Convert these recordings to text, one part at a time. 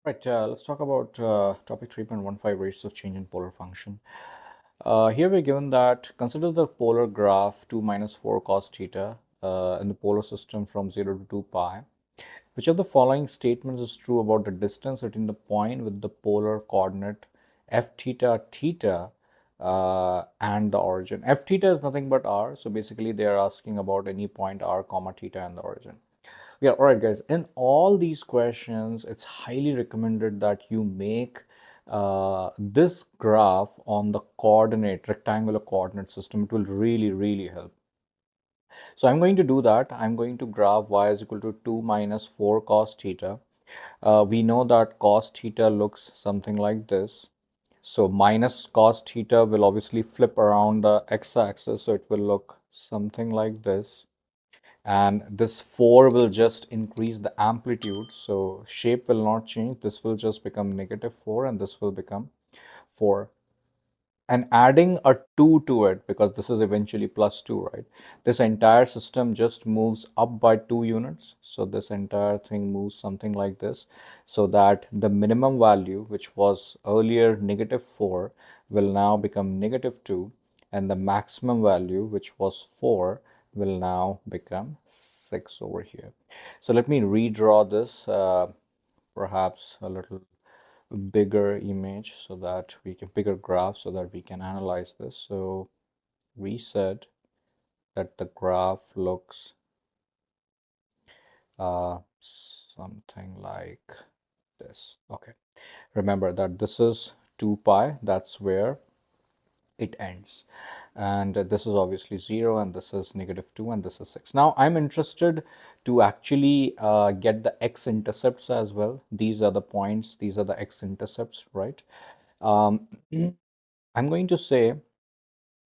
Right, let's talk about topic 3.15 rates of change in polar function. Here we're given that consider the polar graph 2 minus 4 cos theta in the polar system from 0 to 2 pi. Which of the following statements is true about the distance between the point with the polar coordinate f theta theta and the origin? F theta is nothing but r, so basically they are asking about any point r comma theta and the origin. Yeah, all right, guys. In all these questions, it's highly recommended that you make this graph on the rectangular coordinate system. It will really help. So I'm going to do that. I'm going to graph y is equal to 2 minus 4 cos theta. We know that cos theta looks something like this. So minus cos theta will obviously flip around the x-axis, so it will look something like this. And this 4 will just increase the amplitude, so shape will not change. This will just become -4 and this will become 4, and adding a 2 to it, because this is eventually plus 2, right? This entire system just moves up by 2 units, so this entire thing moves something like this, so that the minimum value, which was earlier -4, will now become -2, and the maximum value, which was 4, will now become 6 over here. So let me redraw this, perhaps a little bigger image so that we can bigger graph so that we can analyze this. So we said that the graph looks something like this. Okay, remember that this is 2 pi, that's where it ends, and this is obviously 0, and this is -2, and this is 6. Now I'm interested to actually get the x-intercepts as well. These are the points, these are the x-intercepts, right? um, I'm going to say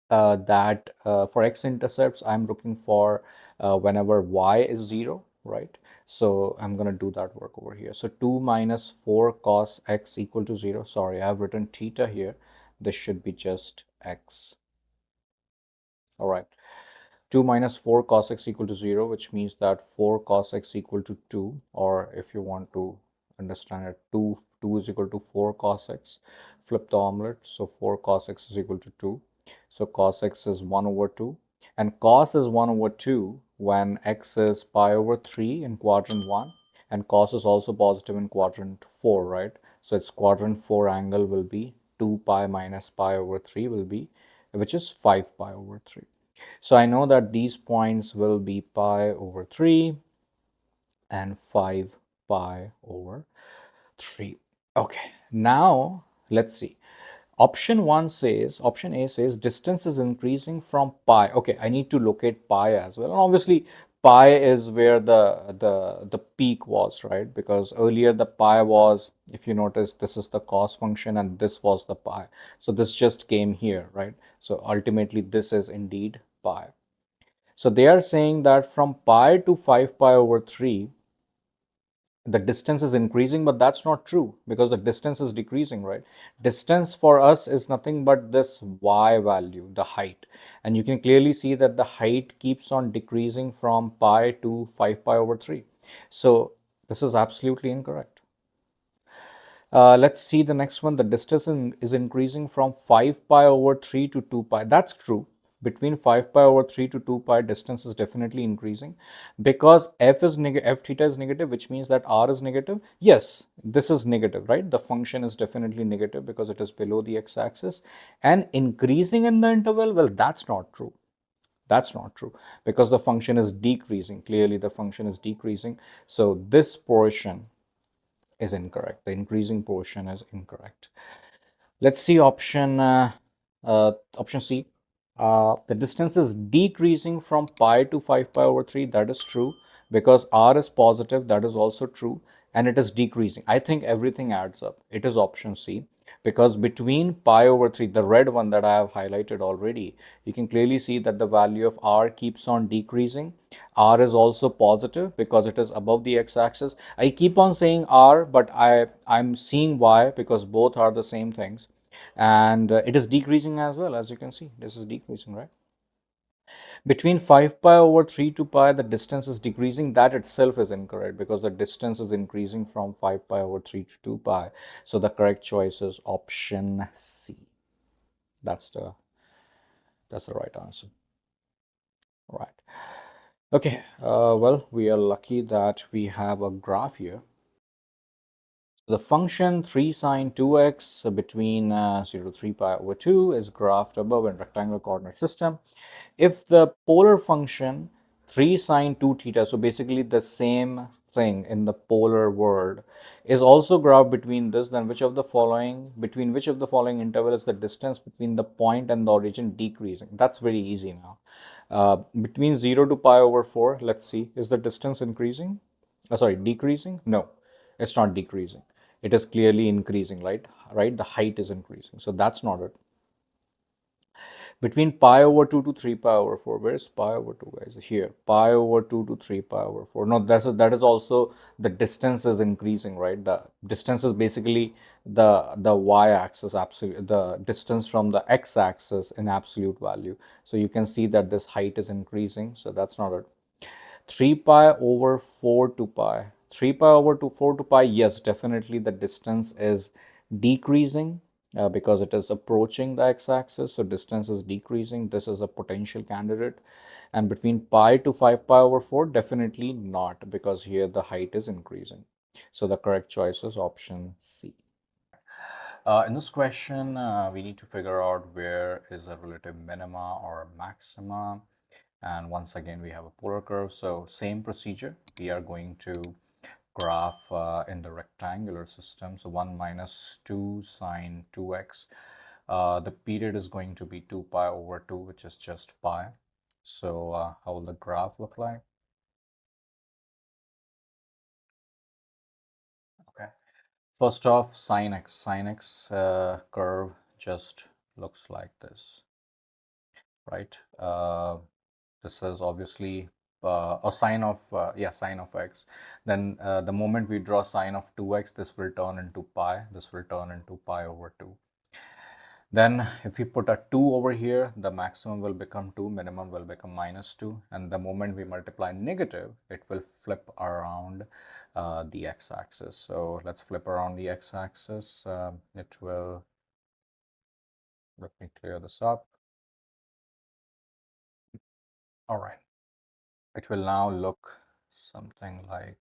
that for x-intercepts, I'm looking for whenever y is 0, right? So I'm going to do that work over here. So 2 minus 4 cos x equal to 0. Sorry, I've written theta here. This should be just x. All right. 2 minus 4 cos x equal to 0, which means that 4 cos x equal to 2, or if you want to understand it, 2 is equal to 4 cos x. Flip the omelette, so 4 cos x is equal to 2. So cos x is 1 over 2, and cos is 1 over 2 when x is pi over 3 in quadrant 1, and cos is also positive in quadrant 4, right? So its quadrant 4 angle will be 2 pi minus pi over 3 will be, which is 5 pi over 3. So I know that these points will be pi over 3 and 5 pi over 3. Okay, now let's see. Option A says distance is increasing from pi. Okay, I need to locate pi as well. And obviously, pi is where the peak was, right? Because earlier the pi was, if you notice, this is the cos function and this was the pi. So this just came here, right? So ultimately, this is indeed pi. So they are saying that from pi to 5 pi over 3, the distance is increasing, but that's not true because the distance is decreasing, right? Distance for us is nothing but this y value, the height. And you can clearly see that the height keeps on decreasing from pi to 5 pi over 3. So this is absolutely incorrect. Let's see the next one. The distance is increasing from 5 pi over 3 to 2 pi. That's true. Between 5 pi over 3 to 2 pi, distance is definitely increasing because f theta is negative, which means that r is negative. Yes, this is negative, right? The function is definitely negative because it is below the x-axis. And increasing in the interval, well, that's not true. That's not true because the function is decreasing. Clearly, the function is decreasing. So this portion is incorrect. The increasing portion is incorrect. Let's see option C. The distance is decreasing from pi to 5 pi over 3. That is true because r is positive. That is also true. And it is decreasing. I think everything adds up. It is option C because between pi over 3, the red one that I have highlighted already, you can clearly see that the value of r keeps on decreasing. R is also positive because it is above the x-axis. I keep on saying r, but I'm seeing y because both are the same things. And it is decreasing as well, as you can see. This is decreasing, right? Between 5 pi over 3 to pi, the distance is decreasing. That itself is incorrect because the distance is increasing from 5 pi over 3 to 2 pi. So the correct choice is option C. That's the right answer. Right. Okay. Well, we are lucky that we have a graph here. The function 3 sine 2x between 0 to 3 pi over 2 is graphed above in rectangular coordinate system. If the polar function 3 sine 2 theta, so basically the same thing in the polar world, is also graphed between this, then between which of the following interval is the distance between the point and the origin decreasing? That's very easy now. Between 0 to pi over 4, let's see, is the distance increasing? Sorry, decreasing? No, it's not decreasing. It is clearly increasing, right? Right, the height is increasing, so that's not it. Between pi over 2 to 3 pi over 4, where is pi over 2, guys? Here, pi over 2 to 3 pi over 4. No, that is also the distance is increasing, right? The distance is basically the y-axis, absolute, the distance from the x-axis in absolute value. So you can see that this height is increasing, so that's not it. 3 pi over 4 to pi. 3 pi over 4 to pi, yes, definitely the distance is decreasing because it is approaching the x-axis, so distance is decreasing. This is a potential candidate. And between pi to 5 pi over 4, definitely not, because here the height is increasing. So the correct choice is option C. In this question, we need to figure out where is a relative minima or maxima. And once again, we have a polar curve. So same procedure. We are going to graph in the rectangular system. So 1 minus 2 sine 2x. The period is going to be 2 pi over 2, which is just pi. So how will the graph look like? Okay. First off, sine x. Sine x curve just looks like this, right? This is obviously a sine of sine of x. Then the moment we draw sine of 2x, this will turn into pi. This will turn into pi over 2. Then if we put a 2 over here, the maximum will become 2, minimum will become minus 2. And the moment we multiply negative, it will flip around the x-axis. So let's flip around the x-axis. It will, let me clear this up. All right. It will now look something like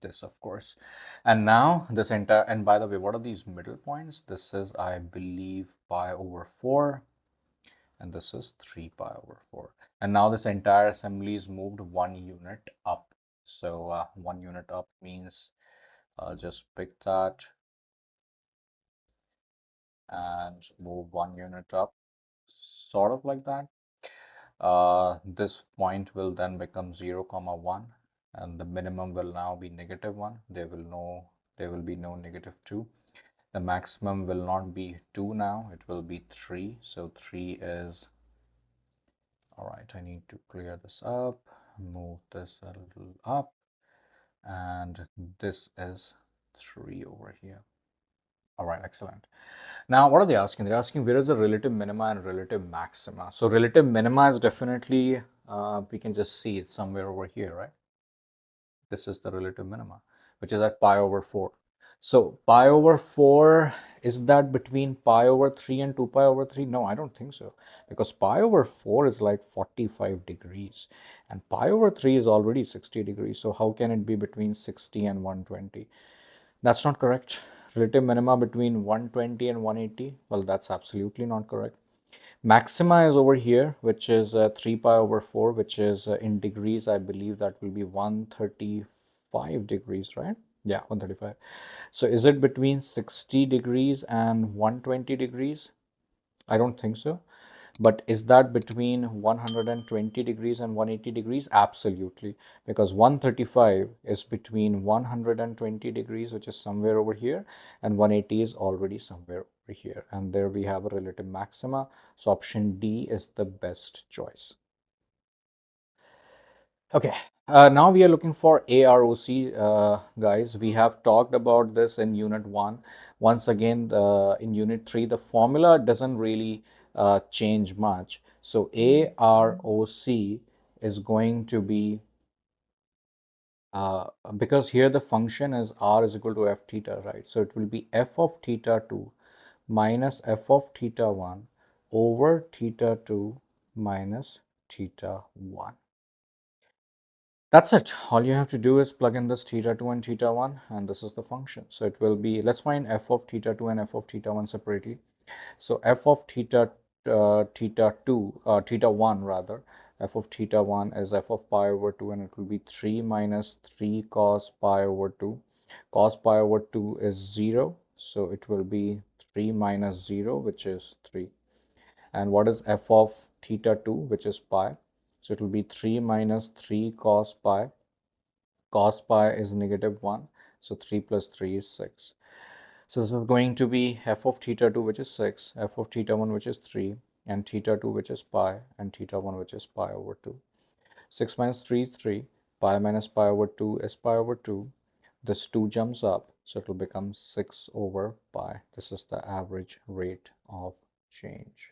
this, of course. And now this entire, and by the way, what are these middle points? This is, I believe, pi over 4, and this is 3 pi over 4. And now this entire assembly is moved 1 unit up. So 1 unit up means just pick that and move 1 unit up, sort of like that. This point will then become 0 comma 1, and the minimum will now be negative 1. There will be no negative 2. The maximum will not be 2 now, it will be 3. So 3 is, all right, I need to clear this up, move this a little up, and this is 3 over here. All right, excellent. Now, what are they asking? They're asking where is the relative minima and relative maxima. So relative minima is definitely, we can just see it somewhere over here, right? This is the relative minima, which is at pi over 4. So pi over 4, is that between pi over 3 and 2 pi over 3? No, I don't think so, because pi over 4 is like 45 degrees and pi over 3 is already 60 degrees. So how can it be between 60 and 120? That's not correct. Relative minima between 120 and 180, well, that's absolutely not correct. Maxima is over here, which is 3 pi over 4, which is in degrees, I believe that will be 135 degrees, right? Yeah, 135. So is it between 60 degrees and 120 degrees? I don't think so. But is that between 120 degrees and 180 degrees? Absolutely, because 135 is between 120 degrees, which is somewhere over here, and 180 is already somewhere over here. And there we have a relative maxima. So option D is the best choice. Okay, now we are looking for AROC, guys. We have talked about this in unit 1. Once again, in unit 3, the formula doesn't really change much. So AROC is going to be, because here the function is r is equal to f theta, right? So it will be f of theta 2 minus f of theta 1 over theta 2 minus theta 1. That's it. All you have to do is plug in this theta 2 and theta 1, and this is the function. So it will be, let's find f of theta 2 and f of theta 1 separately. So f of theta theta 1 rather, f of theta 1 is f of pi over 2, and it will be 3 minus 3 cos pi over 2. Cos pi over 2 is 0, so it will be 3 minus 0, which is 3. And what is f of theta 2, which is pi? So it will be 3 minus 3 cos pi. Cos pi is negative 1, so 3 plus 3 is 6. So this is going to be f of theta 2, which is 6, f of theta 1, which is 3, and theta 2, which is pi, and theta 1, which is pi over 2. 6 minus 3 is 3. Pi minus pi over 2 is pi over 2. This 2 jumps up, so it will become 6 over pi. This is the average rate of change.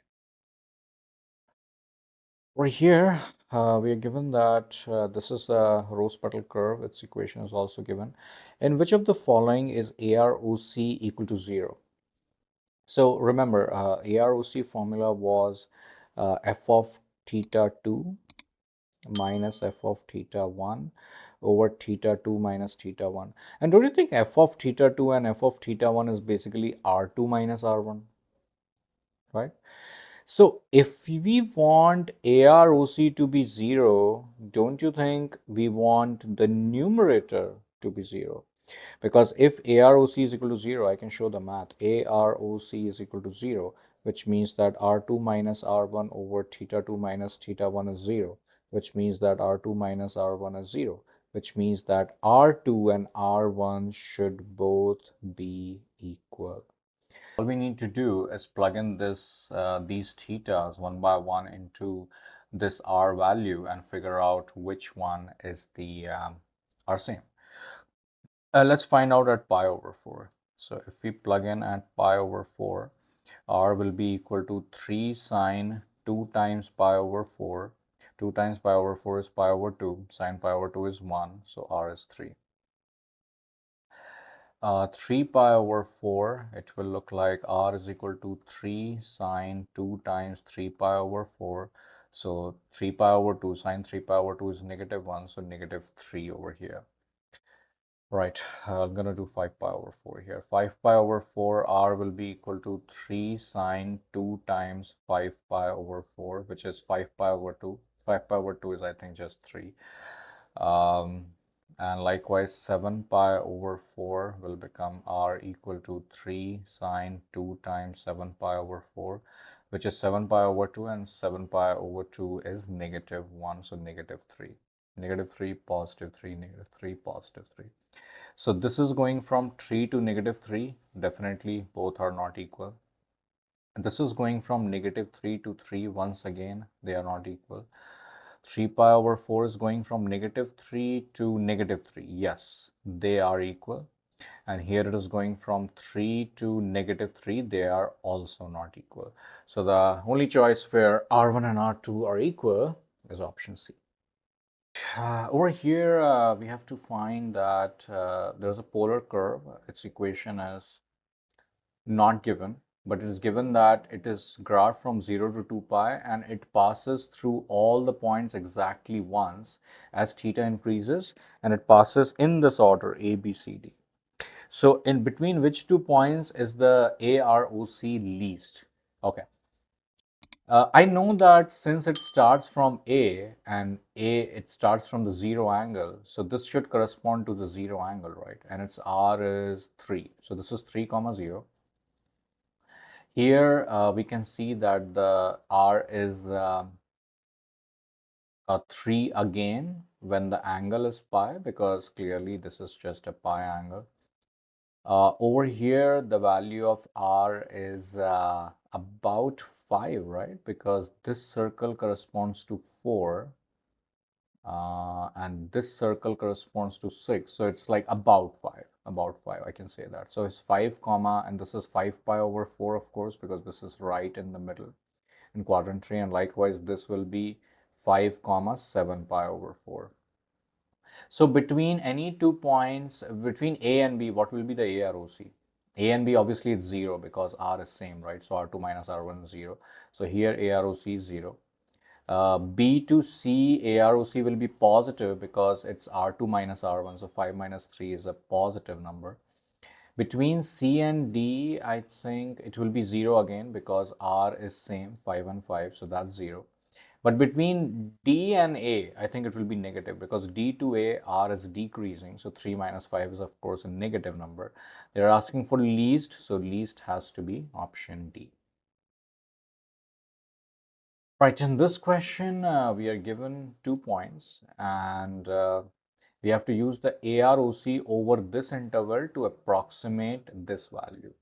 Over here, we are given that this is a rose petal curve. Its equation is also given. In which of the following is AROC equal to 0? So remember, AROC formula was f of theta 2 minus f of theta 1 over theta 2 minus theta 1. And don't you think f of theta 2 and f of theta 1 is basically r2 minus r1, right? So if we want AROC to be 0, don't you think we want the numerator to be 0? Because if AROC is equal to 0, I can show the math. AROC is equal to 0, which means that R2 minus R1 over theta 2 minus theta 1 is 0, which means that R2 minus R1 is 0, which means that R2 and R1 should both be equal. All we need to do is plug in these thetas one by one into this R value and figure out which one is the R same. Let's find out at pi over 4. So if we plug in at pi over 4, R will be equal to 3 sine 2 times pi over 4. 2 times pi over 4 is pi over 2. Sine pi over 2 is 1, so R is 3. 3 pi over 4, it will look like R is equal to 3 sine 2 times 3 pi over 4. So 3 pi over 2, sine 3 pi over 2 is negative 1, so negative 3 over here. Right, I'm going to do 5 pi over 4 here. 5 pi over 4, R will be equal to 3 sine 2 times 5 pi over 4, which is 5 pi over 2. 5 pi over 2 is, I think, just 3. And likewise, 7 pi over 4 will become R equal to 3 sine 2 times 7 pi over 4, which is 7 pi over 2, and 7 pi over 2 is negative 1, so negative 3. Negative 3, positive 3, negative 3, positive 3. So this is going from 3 to negative 3. Definitely both are not equal. And this is going from negative 3 to 3. Once again, they are not equal. 3 pi over 4 is going from negative 3 to negative 3. Yes, they are equal. And here it is going from 3 to negative 3. They are also not equal. So the only choice where R1 and R2 are equal is option C. Over here, we have to find that there's a polar curve. Its equation is not given, but it is given that it is graphed from 0 to 2 pi, and it passes through all the points exactly once as theta increases, and it passes in this order A, B, C, D. So in between which 2 points is the AROC least? Okay. I know that since it starts from A, and it starts from the 0 angle, so this should correspond to the 0 angle, right? And its R is 3. So this is 3 comma 0. Here we can see that the R is a 3 again when the angle is pi, because clearly this is just a pi angle. Over here, the value of R is about 5, right? Because this circle corresponds to 4, and this circle corresponds to 6. So it's like about 5, I can say that. So it's 5 comma, and this is 5 pi over 4, of course, because this is right in the middle. in quadrant 3, and likewise this will be 5 comma 7 pi over 4. So between any 2 points, between A and B, what will be the AROC? A and B, obviously it's 0 because R is same, right? So R2 minus R1 is 0. So here AROC is 0. B to C, AROC will be positive because it's R2 minus R1. So 5 minus 3 is a positive number. Between C and D, I think it will be 0 again because R is same, 5 and 5. So that's 0. But between D and A, I think it will be negative because D to A, R is decreasing. So 3 minus 5 is, of course, a negative number. They're asking for least, so least has to be option D. Right, in this question, we are given 2 points and we have to use the AROC over this interval to approximate this value.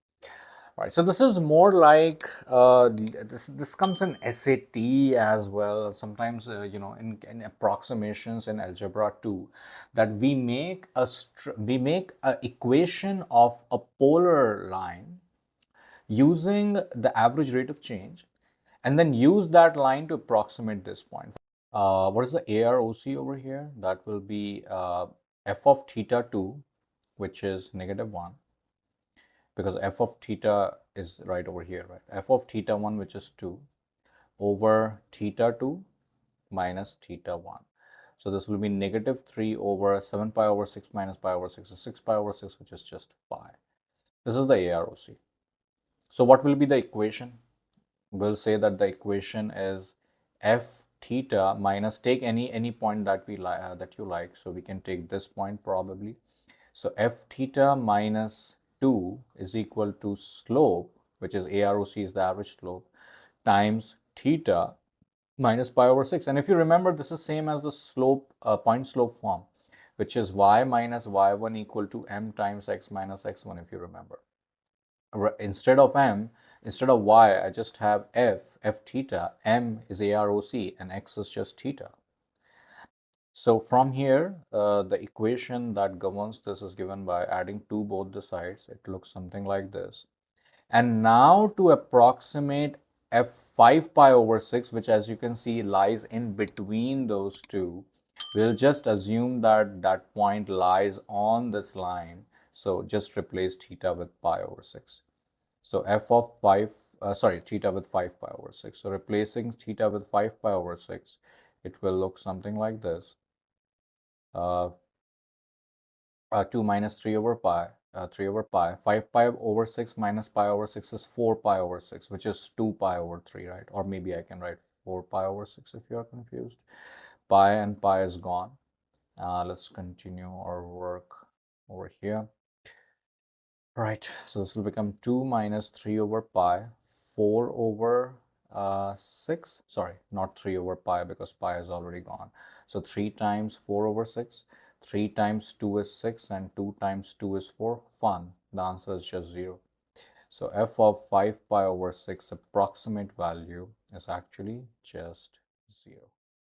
Right, so this is more like this comes in SAT as well. Sometimes in approximations in algebra too, that we make a equation of a polar line using the average rate of change, and then use that line to approximate this point. What is the AROC over here? That will be f of theta 2, which is -1. Because f of theta is right over here, right? F of theta 1, which is 2, over theta 2 minus theta 1. So this will be -3 over 7 pi over 6 minus pi over 6 is 6 pi over 6, which is just pi. This is the AROC. So what will be the equation? We'll say that the equation is f theta minus, take any point that that you like. So we can take this point probably. So f theta minus 2 is equal to slope, which is AROC is the average slope, times theta minus pi over 6. And if you remember, this is same as the slope, point slope form, which is y minus y1 equal to m times x minus x1, if you remember. Instead of y, I just have f theta, m is AROC, and x is just theta. So from here, the equation that governs this is given by adding 2 both the sides. It looks something like this. And now to approximate f5 pi over 6, which as you can see lies in between those two, we'll just assume that that point lies on this line. So just replace theta with pi over 6. So f of 5, theta with 5 pi over 6. So replacing theta with 5 pi over 6, it will look something like this. 2 minus 3 over pi, 3 over pi. 5 pi over 6 minus pi over 6 is 4 pi over 6, which is 2 pi over 3, right? Or maybe I can write 4 pi over 6 if you are confused. Pi and pi is gone. Let's continue our work over here. Right, so this will become 2 minus 3 over pi, 4 over 6, sorry, not 3 over pi because pi is already gone. So 3 times 4 over 6, 3 times 2 is 6, and 2 times 2 is 4. Fun, the answer is just 0. So f of 5 pi over 6 approximate value is actually just 0.